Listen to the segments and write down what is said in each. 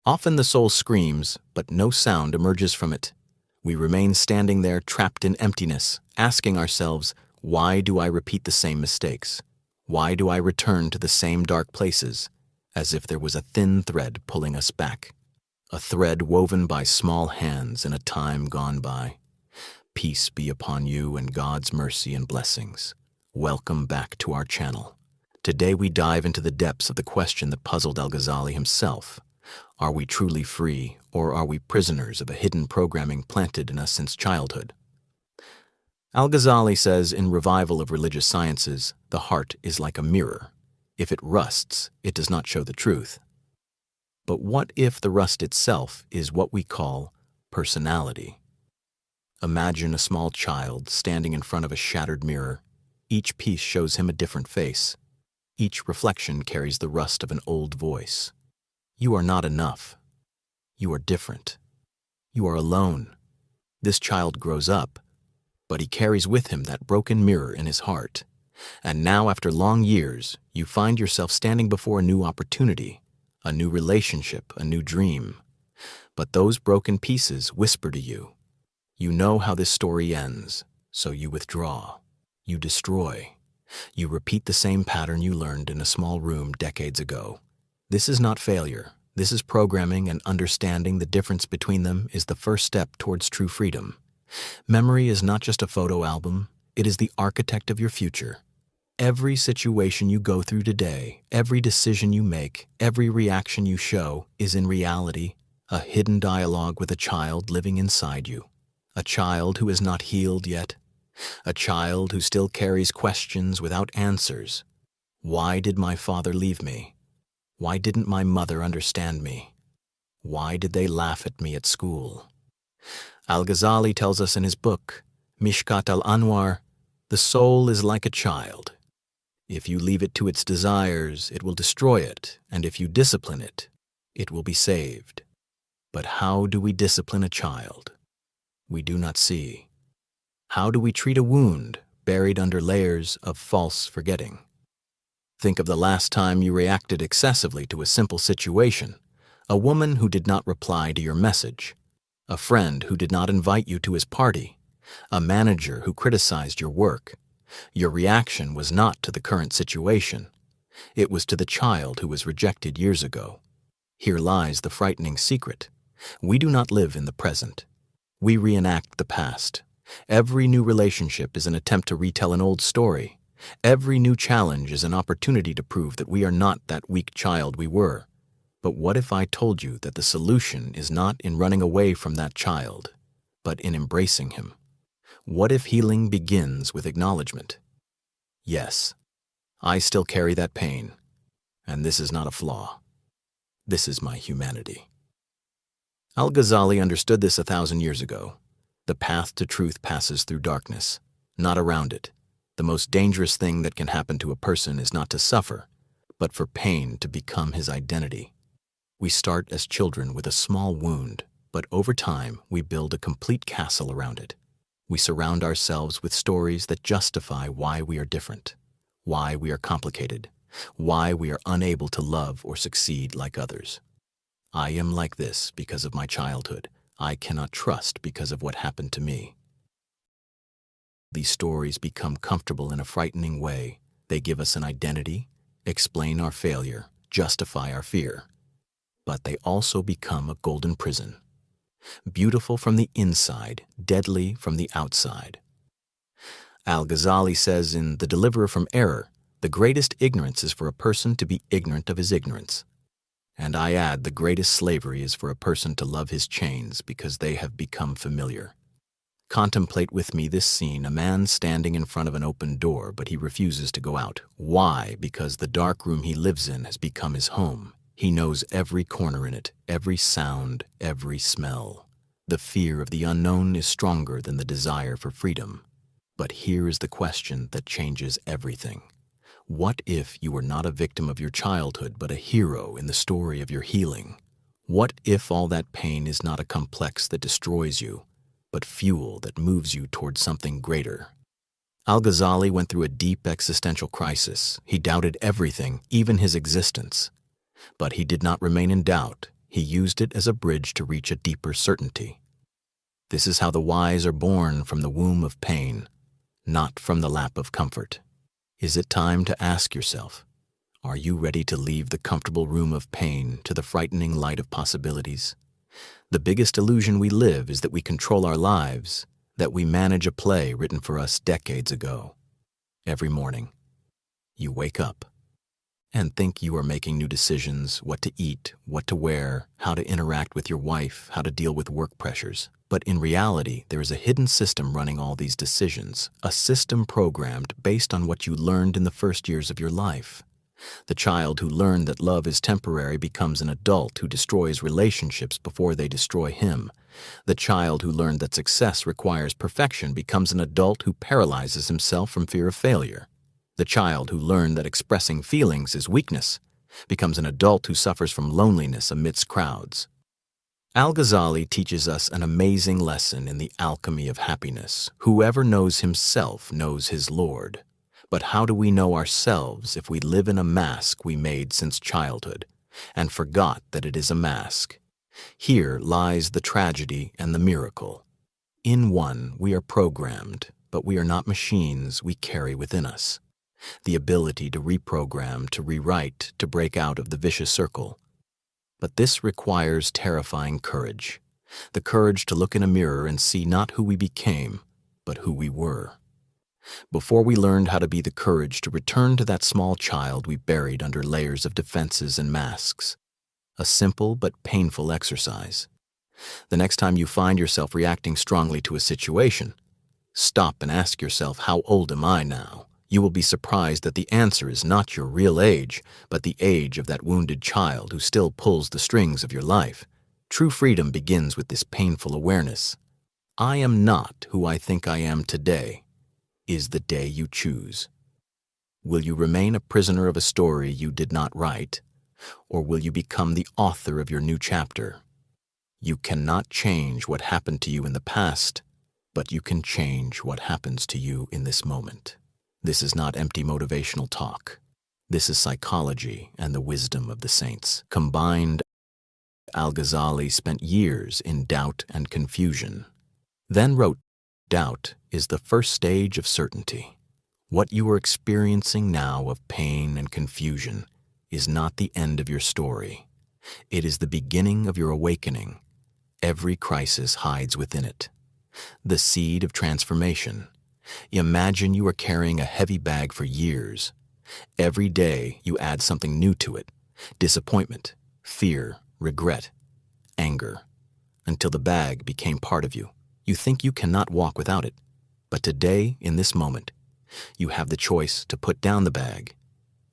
Often the soul screams, but no sound emerges from it. We remain standing there trapped in emptiness, asking ourselves, why do I repeat the same mistakes? Why do I return to the same dark places? As if there was a thin thread pulling us back. A thread woven by small hands in a time gone by. Peace be upon you and God's mercy and blessings. Welcome back to our channel. Today we dive into the depths of the question that puzzled Al-Ghazali himself. Are we truly free, or are we prisoners of a hidden programming planted in us since childhood? Al-Ghazali says in Revival of Religious Sciences, the heart is like a mirror. If it rusts, it does not show the truth. But what if the rust itself is what we call personality? Imagine a small child standing in front of a shattered mirror. Each piece shows him a different face. Each reflection carries the rust of an old voice. You are not enough. You are different. You are alone. This child grows up, but he carries with him that broken mirror in his heart. And now, after long years, you find yourself standing before a new opportunity, a new relationship, a new dream. But those broken pieces whisper to you. You know how this story ends, so you withdraw. You destroy. You repeat the same pattern you learned in a small room decades ago. This is not failure. This is programming, and understanding the difference between them is the first step towards true freedom. Memory is not just a photo album. It is the architect of your future. Every situation you go through today, every decision you make, every reaction you show is in reality a hidden dialogue with a child living inside you. A child who is not healed yet. A child who still carries questions without answers. Why did my father leave me? Why didn't my mother understand me? Why did they laugh at me at school? Al-Ghazali tells us in his book, Mishkat al-Anwar, the soul is like a child. If you leave it to its desires, it will destroy it, and if you discipline it, it will be saved. But how do we discipline a child? We do not see. How do we treat a wound buried under layers of false forgetting? Think of the last time you reacted excessively to a simple situation, a woman who did not reply to your message, a friend who did not invite you to his party, a manager who criticized your work. Your reaction was not to the current situation. It was to the child who was rejected years ago. Here lies the frightening secret. We do not live in the present. We reenact the past. Every new relationship is an attempt to retell an old story. Every new challenge is an opportunity to prove that we are not that weak child we were. But what if I told you that the solution is not in running away from that child, but in embracing him? What if healing begins with acknowledgement? Yes, I still carry that pain, and this is not a flaw. This is my humanity. Al-Ghazali understood this 1,000 years ago. The path to truth passes through darkness, not around it. The most dangerous thing that can happen to a person is not to suffer, but for pain to become his identity. We start as children with a small wound, but over time we build a complete castle around it. We surround ourselves with stories that justify why we are different, why we are complicated, why we are unable to love or succeed like others. I am like this because of my childhood. I cannot trust because of what happened to me. These stories become comfortable in a frightening way. They give us an identity, explain our failure, justify our fear. But they also become a golden prison. Beautiful from the inside, deadly from the outside. Al-Ghazali says in The Deliverer from Error, the greatest ignorance is for a person to be ignorant of his ignorance. And I add, the greatest slavery is for a person to love his chains because they have become familiar. Contemplate with me this scene, a man standing in front of an open door, but he refuses to go out. Why? Because the dark room he lives in has become his home. He knows every corner in it, every sound, every smell. The fear of the unknown is stronger than the desire for freedom. But here is the question that changes everything. What if you were not a victim of your childhood, but a hero in the story of your healing? What if all that pain is not a complex that destroys you, but fuel that moves you towards something greater? Al-Ghazali went through a deep existential crisis. He doubted everything, even his existence. But he did not remain in doubt. He used it as a bridge to reach a deeper certainty. This is how the wise are born, from the womb of pain, not from the lap of comfort. Is it time to ask yourself, are you ready to leave the comfortable room of pain to the frightening light of possibilities? The biggest illusion we live is that we control our lives, that we manage a play written for us decades ago. Every morning, you wake up and think you are making new decisions: what to eat, what to wear, how to interact with your wife, how to deal with work pressures. But in reality, there is a hidden system running all these decisions, a system programmed based on what you learned in the first years of your life. The child who learned that love is temporary becomes an adult who destroys relationships before they destroy him. The child who learned that success requires perfection becomes an adult who paralyzes himself from fear of failure. The child who learned that expressing feelings is weakness becomes an adult who suffers from loneliness amidst crowds. Al-Ghazali teaches us an amazing lesson in the alchemy of happiness. Whoever knows himself knows his Lord. But how do we know ourselves if we live in a mask we made since childhood and forgot that it is a mask? Here lies the tragedy and the miracle. In one, we are programmed, but we are not machines. We carry within us the ability to reprogram, to rewrite, to break out of the vicious circle. But this requires terrifying courage, the courage to look in a mirror and see not who we became, but who we were. Before we learned how to be the courage to return to that small child we buried under layers of defenses and masks. A simple but painful exercise. The next time you find yourself reacting strongly to a situation, stop and ask yourself, how old am I now? You will be surprised that the answer is not your real age, but the age of that wounded child who still pulls the strings of your life. True freedom begins with this painful awareness. I am not who I think I am today. Is the day you choose. Will you remain a prisoner of a story you did not write, or will you become the author of your new chapter? You cannot change what happened to you in the past, but you can change what happens to you in this moment. This is not empty motivational talk. This is psychology and the wisdom of the saints. Combined, Al-Ghazali spent years in doubt and confusion, then wrote, "Doubt is the first stage of certainty. What you are experiencing now of pain and confusion is not the end of your story. It is the beginning of your awakening. Every crisis hides within it the seed of transformation. Imagine you are carrying a heavy bag for years. Every day you add something new to it: disappointment, fear, regret, anger, until the bag became part of you. You think you cannot walk without it. But today, in this moment, you have the choice to put down the bag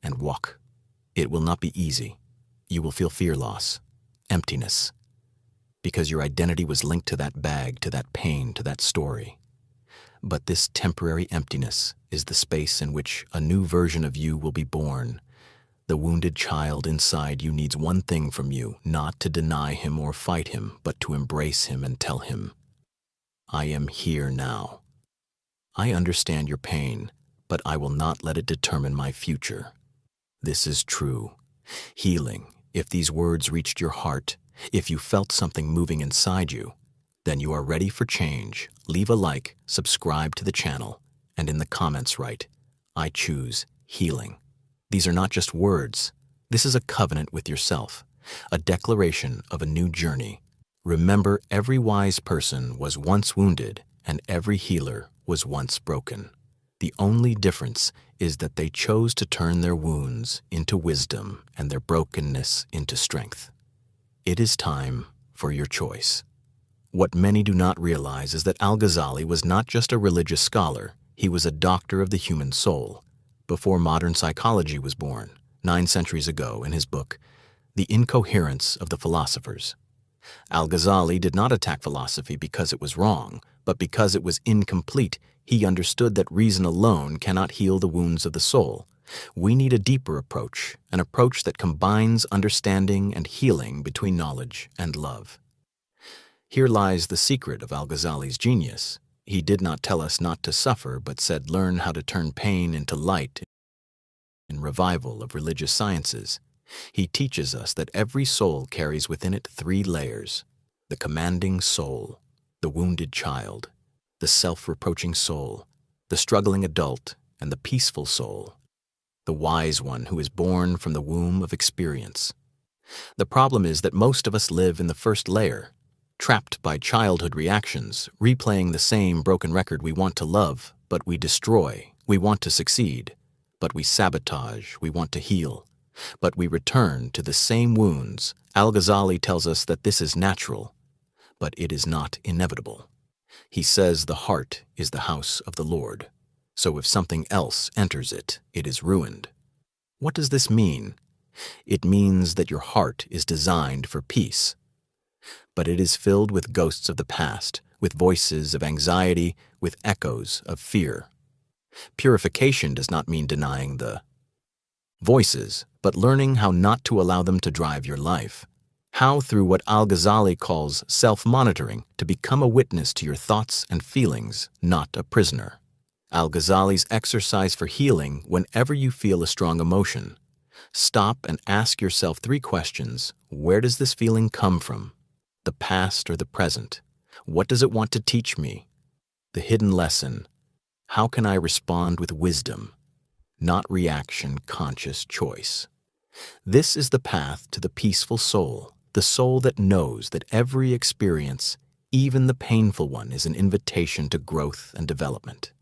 and walk. It will not be easy. You will feel fear loss, emptiness, because your identity was linked to that bag, to that pain, to that story. But this temporary emptiness is the space in which a new version of you will be born. The wounded child inside you needs one thing from you: not to deny him or fight him, but to embrace him and tell him, I am here now. I understand your pain, but I will not let it determine my future. This is true. Healing. If these words reached your heart, if you felt something moving inside you, then you are ready for change. Leave a like, subscribe to the channel, and in the comments write, I choose healing. These are not just words. This is a covenant with yourself, a declaration of a new journey. Remember, every wise person was once wounded, and every healer was once broken. The only difference is that they chose to turn their wounds into wisdom and their brokenness into strength. It is time for your choice. What many do not realize is that Al-Ghazali was not just a religious scholar, he was a doctor of the human soul. Before modern psychology was born, 9 centuries ago, in his book, The Incoherence of the Philosophers, Al-Ghazali did not attack philosophy because it was wrong, but because it was incomplete. He understood that reason alone cannot heal the wounds of the soul. We need a deeper approach, an approach that combines understanding and healing between knowledge and love. Here lies the secret of Al-Ghazali's genius. He did not tell us not to suffer, but said learn how to turn pain into light in revival of religious sciences. He teaches us that every soul carries within it three layers: the commanding soul, the wounded child, the self-reproaching soul, the struggling adult, and the peaceful soul, the wise one who is born from the womb of experience. The problem is that most of us live in the first layer, trapped by childhood reactions, replaying the same broken record. We want to love, but we destroy. We want to succeed, but we sabotage. We want to heal, but we return to the same wounds. Al-Ghazali tells us that this is natural, but it is not inevitable. He says the heart is the house of the Lord, so if something else enters it, it is ruined. What does this mean? It means that your heart is designed for peace, but it is filled with ghosts of the past, with voices of anxiety, with echoes of fear. Purification does not mean denying the voices, but learning how not to allow them to drive your life. How, through what Al-Ghazali calls self-monitoring, to become a witness to your thoughts and feelings, not a prisoner. Al-Ghazali's exercise for healing: whenever you feel a strong emotion, stop and ask yourself three questions. Where does this feeling come from? The past or the present? What does it want to teach me? The hidden lesson: how can I respond with wisdom, not reaction, conscious choice? This is the path to the peaceful soul, the soul that knows that every experience, even the painful one, is an invitation to growth and development.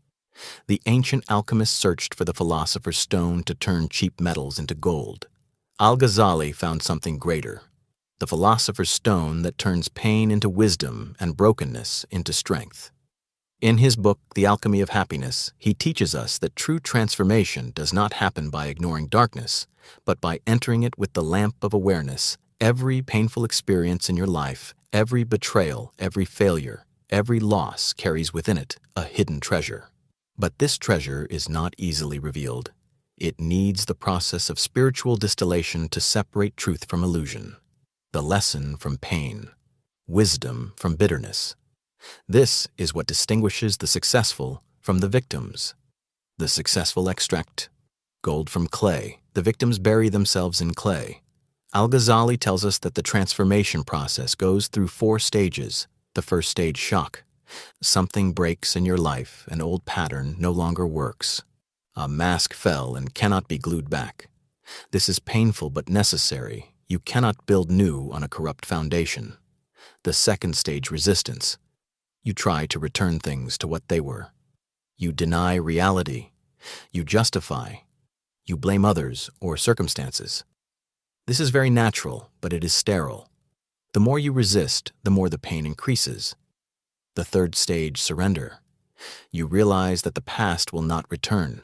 The ancient alchemists searched for the philosopher's stone to turn cheap metals into gold. Al-Ghazali found something greater: the philosopher's stone that turns pain into wisdom and brokenness into strength. In his book, The Alchemy of Happiness, he teaches us that true transformation does not happen by ignoring darkness, but by entering it with the lamp of awareness. Every painful experience in your life, every betrayal, every failure, every loss carries within it a hidden treasure. But this treasure is not easily revealed. It needs the process of spiritual distillation to separate truth from illusion, the lesson from pain, wisdom from bitterness. This is what distinguishes the successful from the victims. The successful extract gold from clay. The victims bury themselves in clay. Al-Ghazali tells us that the transformation process goes through 4 stages. The first stage: shock. Something breaks in your life, an old pattern no longer works. A mask fell and cannot be glued back. This is painful but necessary. You cannot build new on a corrupt foundation. The second stage: resistance. You try to return things to what they were. You deny reality. You justify. You blame others or circumstances. This is very natural, but it is sterile. The more you resist, the more the pain increases. The third stage: surrender. You realize that the past will not return.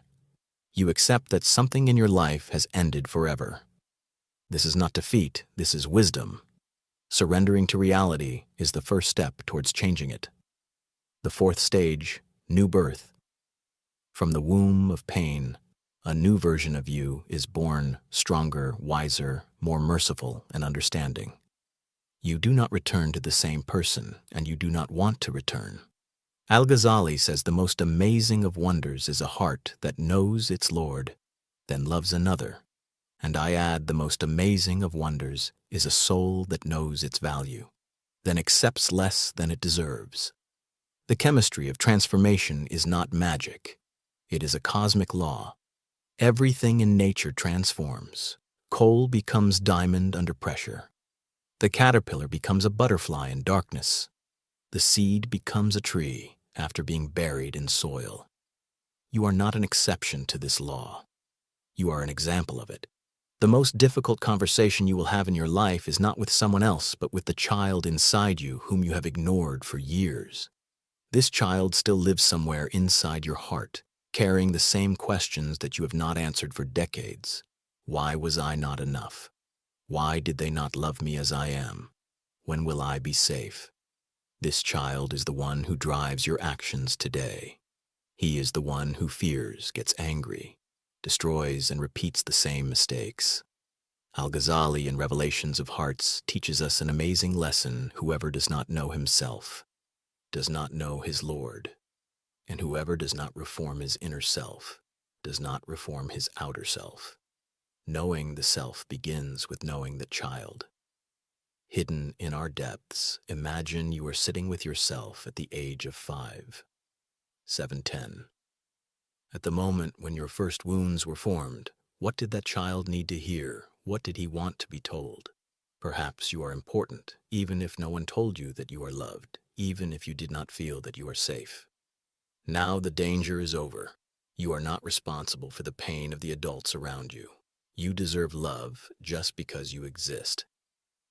You accept that something in your life has ended forever. This is not defeat, this is wisdom. Surrendering to reality is the first step towards changing it. The fourth stage: new birth. From the womb of pain, a new version of you is born, stronger, wiser, more merciful and understanding. You do not return to the same person, and you do not want to return. Al-Ghazali says the most amazing of wonders is a heart that knows its Lord, then loves another. And I add, the most amazing of wonders is a soul that knows its value, then accepts less than it deserves. The chemistry of transformation is not magic. It is a cosmic law. Everything in nature transforms. Coal becomes diamond under pressure. The caterpillar becomes a butterfly in darkness. The seed becomes a tree after being buried in soil. You are not an exception to this law. You are an example of it. The most difficult conversation you will have in your life is not with someone else, but with the child inside you whom you have ignored for years. This child still lives somewhere inside your heart, carrying the same questions that you have not answered for decades. Why was I not enough? Why did they not love me as I am? When will I be safe? This child is the one who drives your actions today. He is the one who fears, gets angry, destroys, and repeats the same mistakes. Al-Ghazali in Revelations of Hearts teaches us an amazing lesson: whoever does not know himself does not know his Lord, and whoever does not reform his inner self does not reform his outer self. Knowing the self begins with knowing the child. Hidden in our depths, imagine you are sitting with yourself at the age of 5, 7, 10. At the moment when your first wounds were formed, what did that child need to hear? What did he want to be told? Perhaps you are important, even if no one told you that you are loved, even if you did not feel that you are safe. Now the danger is over. You are not responsible for the pain of the adults around you. You deserve love just because you exist.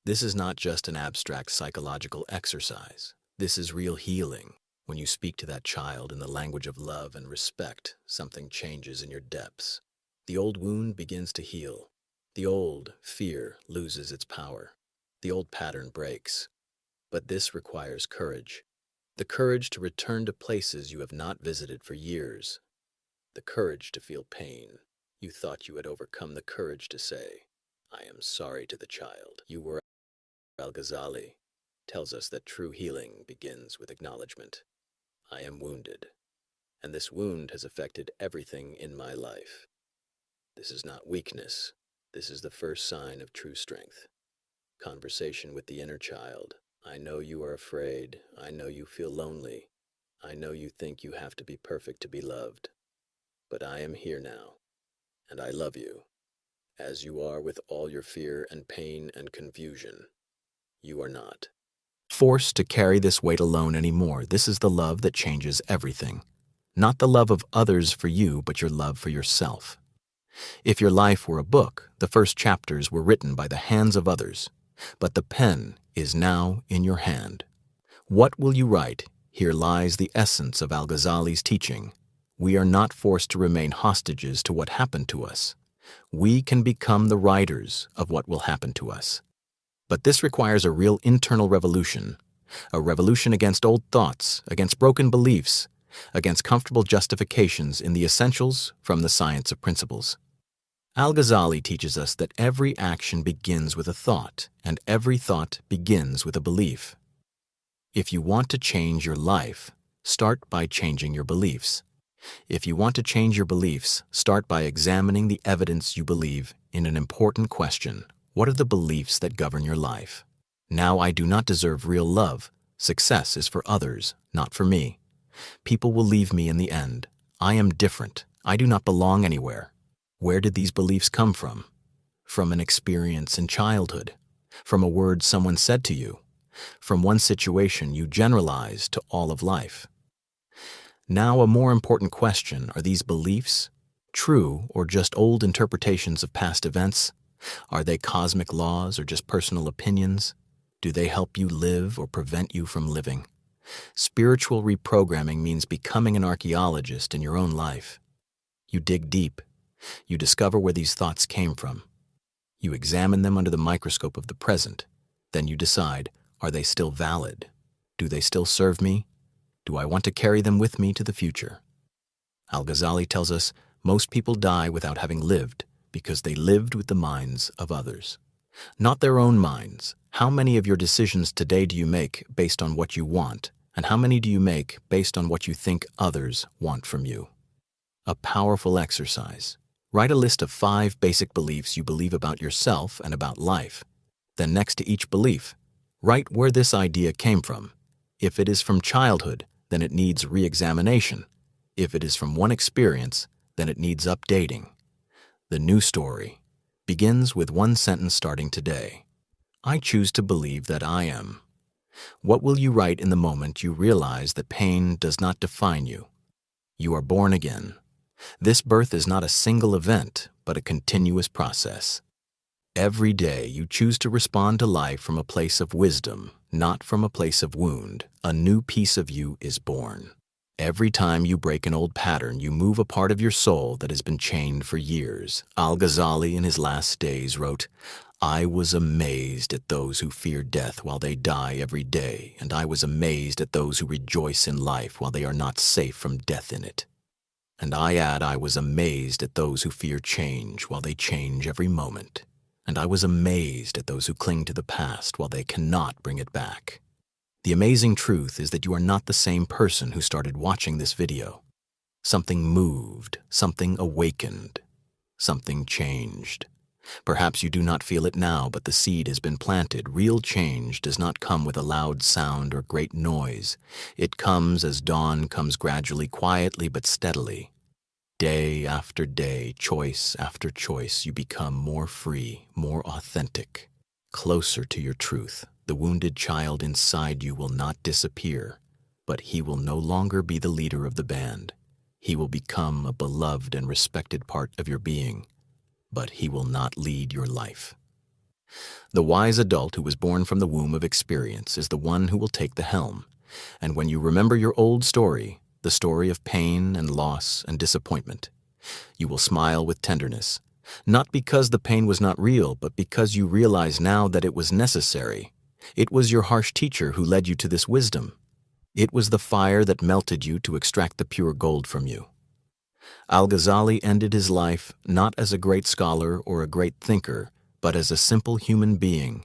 This is not just an abstract psychological exercise. This is real healing. When you speak to that child in the language of love and respect, something changes in your depths. The old wound begins to heal. The old fear loses its power. The old pattern breaks. But this requires courage. The courage to return to places you have not visited for years. The courage to feel pain. You thought you had overcome the courage to say, "I am sorry" to the child. You were Al-Ghazali tells us that true healing begins with acknowledgement. I am wounded, and this wound has affected everything in my life. This is not weakness. This is the first sign of true strength. Conversation with the inner child. I know you are afraid. I know you feel lonely. I know you think you have to be perfect to be loved. But I am here now, and I love you, as you are with all your fear and pain and confusion. You are not forced to carry this weight alone anymore. This is the love that changes everything. Not the love of others for you, but your love for yourself. If your life were a book, the first chapters were written by the hands of others, but the pen is now in your hand. What will you write? Here lies the essence of Al-Ghazali's teaching. We are not forced to remain hostages to what happened to us. We can become the writers of what will happen to us. But this requires a real internal revolution, a revolution against old thoughts, against broken beliefs, against comfortable justifications in the essentials from the science of principles. Al-Ghazali teaches us that every action begins with a thought, and every thought begins with a belief. If you want to change your life, start by changing your beliefs. If you want to change your beliefs, start by examining the evidence you believe in an important question. What are the beliefs that govern your life? Now I do not deserve real love. Success is for others, not for me. People will leave me in the end. I am different. I do not belong anywhere. Where did these beliefs come from? From an experience in childhood, from a word someone said to you, from one situation you generalized to all of life. Now a more important question: are these beliefs true or just old interpretations of past events? Are they cosmic laws or just personal opinions? Do they help you live or prevent you from living? Spiritual reprogramming means becoming an archaeologist in your own life. You dig deep. You discover where these thoughts came from. You examine them under the microscope of the present. Then you decide, are they still valid? Do they still serve me? Do I want to carry them with me to the future? Al-Ghazali tells us most people die without having lived because they lived with the minds of others, not their own minds. How many of your decisions today do you make based on what you want, and how many do you make based on what you think others want from you? A powerful exercise. Write a list of 5 basic beliefs you believe about yourself and about life. Then next to each belief, write where this idea came from. If it is from childhood, then it needs re-examination. If it is from one experience, then it needs updating. The new story begins with one sentence starting today. I choose to believe that I am. What will you write in the moment you realize that pain does not define you? You are born again. This birth is not a single event, but a continuous process. Every day you choose to respond to life from a place of wisdom, not from a place of wound. A new piece of you is born. Every time you break an old pattern, you move a part of your soul that has been chained for years. Al-Ghazali in his last days wrote, I was amazed at those who fear death while they die every day, and I was amazed at those who rejoice in life while they are not safe from death in it. And I add, I was amazed at those who fear change while they change every moment. And I was amazed at those who cling to the past while they cannot bring it back. The amazing truth is that you are not the same person who started watching this video. Something moved, something awakened, something changed. Perhaps you do not feel it now, but the seed has been planted. Real change does not come with a loud sound or great noise. It comes as dawn comes gradually, quietly but steadily. Day after day, choice after choice, you become more free, more authentic, closer to your truth. The wounded child inside you will not disappear, but he will no longer be the leader of the band. He will become a beloved and respected part of your being, but he will not lead your life. The wise adult who was born from the womb of experience is the one who will take the helm. And when you remember your old story, the story of pain and loss and disappointment, you will smile with tenderness, not because the pain was not real, but because you realize now that it was necessary. It was your harsh teacher who led you to this wisdom. It was the fire that melted you to extract the pure gold from you. Al-Ghazali ended his life not as a great scholar or a great thinker, but as a simple human being.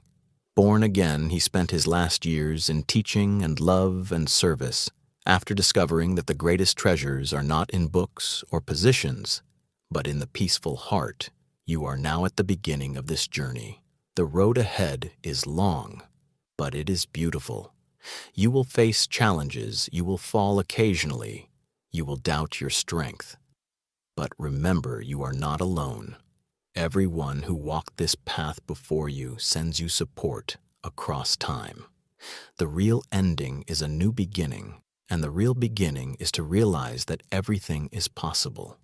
Born again, he spent his last years in teaching and love and service, after discovering that the greatest treasures are not in books or positions, but in the peaceful heart. You are now at the beginning of this journey. The road ahead is long, but it is beautiful. You will face challenges, you will fall occasionally, you will doubt your strength. But remember, you are not alone. Everyone who walked this path before you sends you support across time. The real ending is a new beginning, and the real beginning is to realize that everything is possible.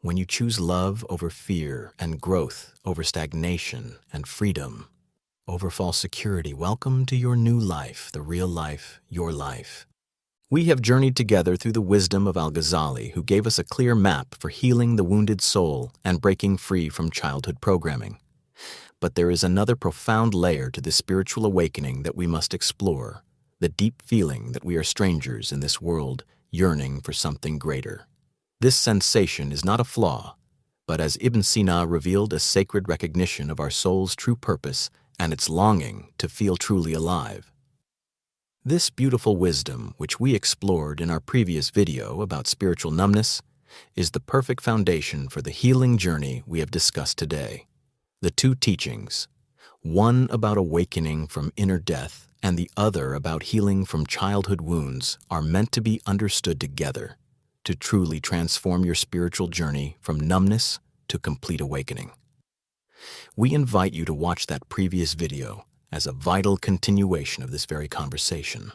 When you choose love over fear and growth over stagnation and freedom over false security, welcome to your new life, the real life, your life. We have journeyed together through the wisdom of Al-Ghazali, who gave us a clear map for healing the wounded soul and breaking free from childhood programming. But there is another profound layer to this spiritual awakening that we must explore, the deep feeling that we are strangers in this world, yearning for something greater. This sensation is not a flaw, but as Ibn Sina revealed, a sacred recognition of our soul's true purpose and its longing to feel truly alive. This beautiful wisdom, which we explored in our previous video about spiritual numbness, is the perfect foundation for the healing journey we have discussed today. The two teachings, one about awakening from inner death and the other about healing from childhood wounds, are meant to be understood together to truly transform your spiritual journey from numbness to complete awakening. We invite you to watch that previous video as a vital continuation of this very conversation.